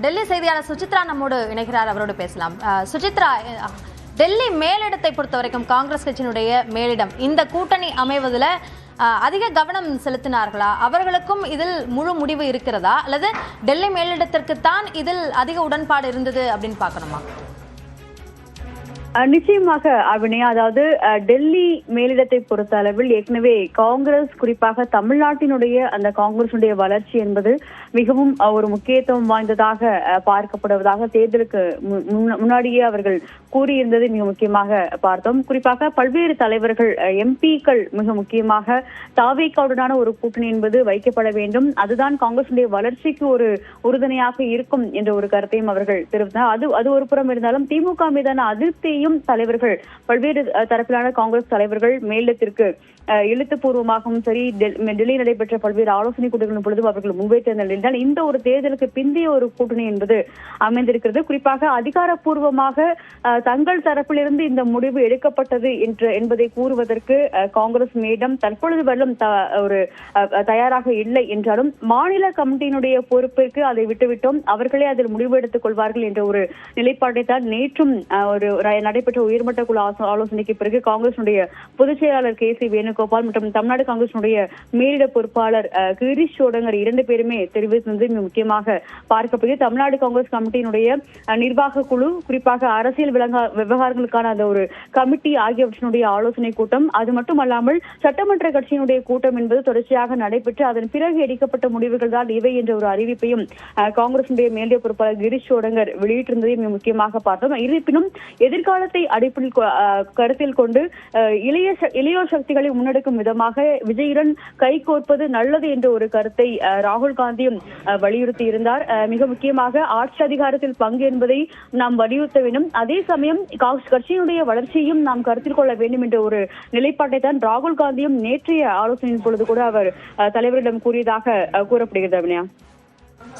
டெல்லி செய்தியாளர் சுசித்ரா நம்மோடு இணைகிறார், அவரோடு பேசலாம். சுசித்ரா, டெல்லி மேலிடத்தை பொறுத்த வரைக்கும் காங்கிரஸ் கட்சியினுடைய மேலிடம் இந்த கூட்டணி அமைவதில் அதிக கவனம் செலுத்தினார்களா? அவர்களுக்கும் இதில் முழு முடிவு இருக்கிறதா, அல்லது டெல்லி மேலிடத்திற்குத்தான் இதில் அதிக உடன்பாடு இருந்தது அப்படின்னு பார்க்கணுமா? நிச்சயமாக அபிநயா, அதாவது டெல்லி மேலிடத்தை பொறுத்த அளவில் ஏற்கனவே காங்கிரஸ், குறிப்பாக தமிழ்நாட்டினுடைய அந்த காங்கிரசுடைய வளர்ச்சி என்பது மிகவும் ஒரு முக்கியத்துவம் வாய்ந்ததாக பார்க்கப்படுவதாக தேர்தலுக்கு முன்னாடியே அவர்கள் கூறியிருந்தது மிக முக்கியமாக பார்த்தோம். குறிப்பாக பல்வேறு தலைவர்கள், எம்பிக்கள் மிக முக்கியமாக தாவேகாவுடனான ஒரு கூட்டணி என்பது வைக்கப்பட வேண்டும், அதுதான் காங்கிரசுடைய வளர்ச்சிக்கு ஒரு உறுதுணையாக இருக்கும் என்ற ஒரு கருத்தையும் அவர்கள் தெரிவித்தனர். அது ஒரு புறம் இருந்தாலும் திமுக மீதான அதிருப்தியையும் தலைவர்கள், பல்வேறு தரப்பிலான காங்கிரஸ் தலைவர்கள் மேலிடத்திற்கு எழுத்துப்பூர்வமாகவும் சரி, டெல்லியில் நடைபெற்ற பல்வேறு ஆலோசனை கூட்டங்களின் பொழுதும் அவர்கள் முன்வைத்திருந்தால் இந்த ஒரு தேர்தலுக்கு பிந்தைய ஒரு கூட்டணி என்பது அமைந்திருக்கிறது. குறிப்பாக அதிகாரப்பூர்வமாக தங்கள் தரப்பிலிருந்து இந்த முடிவு எடுக்கப்பட்டது என்பதை கூறுவதற்கு காங்கிரஸ் மேடம் தற்பொழுது வரலும் ஒரு தயாராக இல்லை என்றாலும், மாநில கமிட்டியினுடைய பொறுப்பிற்கு அதை விட்டுவிட்டோம், அவர்களே அதில் முடிவு எடுத்துக் கொள்வார்கள் என்ற ஒரு நிலைப்பாட்டை தான் நேற்றும் ஒரு நடைபெற்ற உயர்மட்ட குழு ஆலோசனைக்கு பிறகு காங்கிரசுடைய பொதுச் செயலாளர் கே சி வேணுகோபால் மற்றும் தமிழ்நாடு காங்கிரசுடைய மேலிட பொறுப்பாளர் கிரீஷ் சோடங்கர் இரண்டு பேருமே தெரிவித்தது முக்கியமாக பார்க்கப்படுகிறது. தமிழ்நாடு காங்கிரஸ் கமிட்டியினுடைய நிர்வாக குழு, குறிப்பாக அரசியல் விவகாரங்களுக்கான அந்த ஒரு கமிட்டி ஆகியவற்றினுடைய ஆலோசனை கூட்டம், அது மட்டுமல்லாமல் சட்டமன்ற கட்சியினுடைய கூட்டம் என்பது தொடர்ச்சியாக நடைபெற்று அதன் பிறகு எடுக்கப்பட்ட முடிவுகள் தான் இவை என்ற ஒரு அறிவிப்பையும் காங்கிரசுடைய மேலிட பொறுப்பாளர் கிரீஷ் சோடங்கர் வெளியிட்டிருந்ததை முக்கியமாக பார்த்தோம். இருப்பினும் எதிர்காலத்தை அடிப்படையில் கருத்தில் கொண்டு இளையோர் சக்திகளை முன்னெடுக்கும் விதமாக விஜயுடன் கைகோர்ப்பது நல்லது என்ற ஒரு கருத்தை ராகுல் காந்தியும் வலியுறுத்தி இருந்தார். மிக முக்கியமாக ஆட்சி அதிகாரத்தில் பங்கு என்பதை நாம் வலியுறுத்த வேண்டும், அதே சமயம் கட்சியினுடைய வளர்ச்சியையும் நாம் கருத்தில் கொள்ள வேண்டும் என்ற ஒரு நிலைப்பாட்டை தான் ராகுல் காந்தியும் நேற்றைய ஆலோசனையின் பொழுது கூட அவர் தலைவரிடம் கூறியதாக கூறப்படுகிறது. அபிநயா,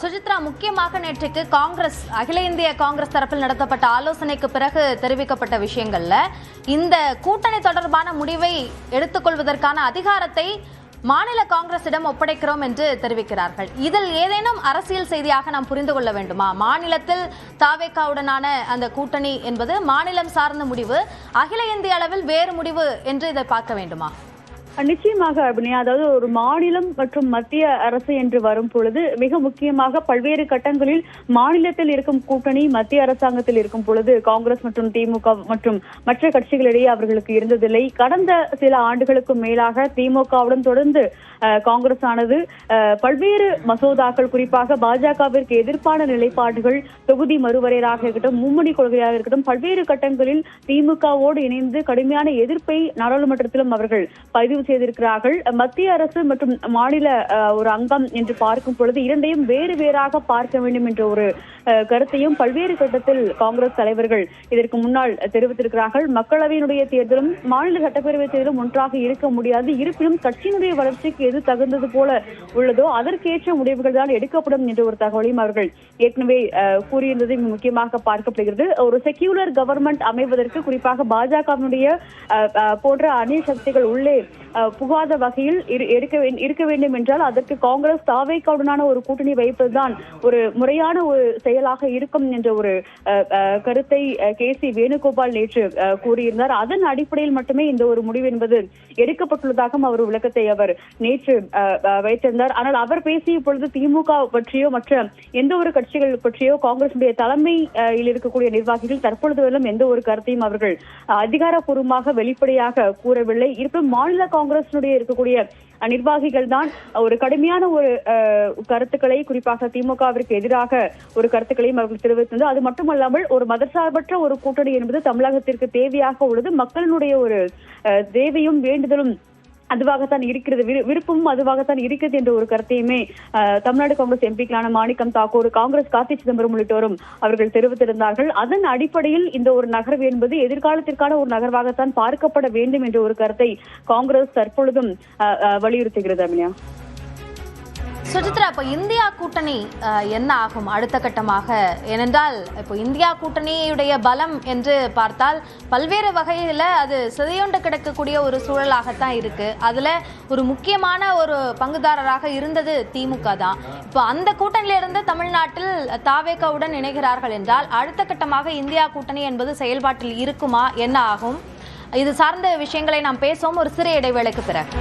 சுசித்ரா, முக்கியமாக நேற்றுக்கு காங்கிரஸ், அகில இந்திய காங்கிரஸ் தரப்பில் நடத்தப்பட்ட ஆலோசனைக்கு பிறகு தெரிவிக்கப்பட்ட விஷயங்கள்ல இந்த கூட்டணி தொடர்பான முடிவை எடுத்துக்கொள்வதற்கான அதிகாரத்தை மாநில காங்கிரசிடம் ஒப்படைக்கிறோம் என்று தெரிவிக்கிறார்கள். இதில் ஏதேனும் அரசியல் செய்தியாக நாம் புரிந்து கொள்ள வேண்டுமா? மாநிலத்தில் தாவேகாவுடனான அந்த கூட்டணி என்பது மாநிலம் சார்ந்த முடிவு, அகில இந்திய அளவில் வேறு முடிவு என்று இதை பார்க்க வேண்டுமா? நிச்சயமாக அபிநயா, அதாவது ஒரு மாநிலம் மற்றும் மத்திய அரசு என்று வரும் பொழுது மிக முக்கியமாக பல்வேறு கட்டங்களில் மாநிலத்தில் இருக்கும் கூட்டணி மத்திய அரசாங்கத்தில் இருக்கும் பொழுது காங்கிரஸ் மற்றும் திமுக மற்றும் மற்ற கட்சிகளிடையே அவர்களுக்கு இருந்ததில்லை. கடந்த சில ஆண்டுகளுக்கு மேலாக திமுகவுடன் தொடர்ந்து காங்கிரஸ் ஆனது பல்வேறு மசோதாக்கள், குறிப்பாக பாஜகவிற்கு எதிர்ப்பான நிலைப்பாடுகள், தொகுதி மறுவரையராக இருக்கட்டும், மும்மொழி கொள்கையாக இருக்கட்டும், பல்வேறு கட்டங்களில் திமுகவோடு இணைந்து கடுமையான எதிர்ப்பை நாடாளுமன்றத்திலும் அவர்கள் பதிவு செய்திருக்கிறார்கள். மத்திய அரசு மற்றும் மாநில ஒரு அங்கம் என்று பார்க்கும் பொழுது இரண்டையும் வேறு வேறாக பார்க்க வேண்டும் என்ற ஒரு கருத்தையும் பல்வேறு கட்டத்தில் காங்கிரஸ் தலைவர்கள் இதற்கு முன்னால் தெரிவித்திருக்கிறார்கள். மக்களவையினுடைய தேர்தலும் மாநில சட்டப்பேரவை தேர்தலும் ஒன்றாக இருக்க முடியாது, இருப்பினும் கட்சியினுடைய வளர்ச்சிக்கு எது தகுந்தது போல உள்ளதோ அதற்கேற்ற முடிவுகள் தான் எடுக்கப்படும் என்ற ஒரு தகவலையும் அவர்கள் ஏற்கனவே கூறியிருந்தது முக்கியமாக பார்க்கப்படுகிறது. ஒரு செக்யூலர் கவர்மெண்ட் அமைவதற்கு, குறிப்பாக பாஜகவினுடைய போன்ற அந்நிய சக்திகள் உள்ளே புகாத வகையில் இருக்க வேண்டும் என்றால் அதற்கு காங்கிரஸ் தாவேகாவுடனான ஒரு கூட்டணி வைப்பதுதான் ஒரு முறையான ஒரு செயலாக இருக்கும் என்ற ஒரு கருத்தை கே சி வேணுகோபால் நேற்று கூறியிருந்தார். அதன் அடிப்படையில் மட்டுமே இந்த ஒரு முடிவு என்பது எடுக்கப்பட்டுள்ளதாகவும் அவர் விளக்கத்தை அவர் நேற்று வைத்திருந்தார். ஆனால் அவர் பேசிய பொழுது திமுக பற்றியோ மற்ற எந்த ஒரு கட்சிகள் பற்றியோ காங்கிரசுடைய தலைமையில் இருக்கக்கூடிய நிர்வாகிகள் தற்பொழுது வரலும் எந்த ஒரு கருத்தையும் அவர்கள் அதிகாரப்பூர்வமாக வெளிப்படையாக கூறவில்லை. இருப்பினும் மாநில காங்கிரசினுடைய இருக்கக்கூடிய நிர்வாகிகள் தான் ஒரு கடுமையான ஒரு கருத்துக்களை, குறிப்பாக திமுகவிற்கு எதிராக ஒரு கருத்துக்களையும் அவர்கள் தெரிவித்தது. அது மட்டுமல்லாமல் ஒரு மதசார்பற்ற ஒரு கூட்டணி என்பது தமிழகத்திற்கு தேவையாக உள்ளது, மக்களினுடைய ஒரு தேவையும் வேண்டுதலும் அதுவாகத்தான் இருக்கிறது, விருப்பமும் அதுவாகத்தான் இருக்கிறது என்ற ஒரு கருத்தையுமே தமிழ்நாடு காங்கிரஸ் எம்பிக்களான மாணிக்கம் தாக்கூர், காங்கிரஸ் கார்த்தி சிதம்பரம் உள்ளிட்டோரும் அவர்கள் தெரிவித்திருந்தார்கள். அதன் அடிப்படையில் இந்த ஒரு நகர்வு என்பது எதிர்காலத்திற்கான ஒரு நகர்வாகத்தான் பார்க்கப்பட வேண்டும் என்ற ஒரு கருத்தை காங்கிரஸ் தற்பொழுதும் வலியுறுத்துகிறது. அபிநயா, சுசித்ரா, இப்போ இந்தியா கூட்டணி என்ன ஆகும் அடுத்த கட்டமாக? ஏனென்றால் இப்போ இந்தியா கூட்டணியுடைய பலம் என்று பார்த்தால் பல்வேறு வகையில் அது சிதையுண்டு கிடக்கக்கூடிய ஒரு சூழலாகத்தான் இருக்கு. அதுல ஒரு முக்கியமான ஒரு பங்குதாரராக இருந்தது திமுக தான். இப்போ அந்த கூட்டணியிலிருந்து தமிழ்நாட்டில் தாவேகாவுடன் இணைகிறார்கள் என்றால் அடுத்த கட்டமாக இந்தியா கூட்டணி என்பது செயல்பாட்டில் இருக்குமா, என்ன ஆகும்? இது சார்ந்த விஷயங்களை நாம் பேசுவோம் ஒரு சிறிய இடைவேளைக்கு பிறகு.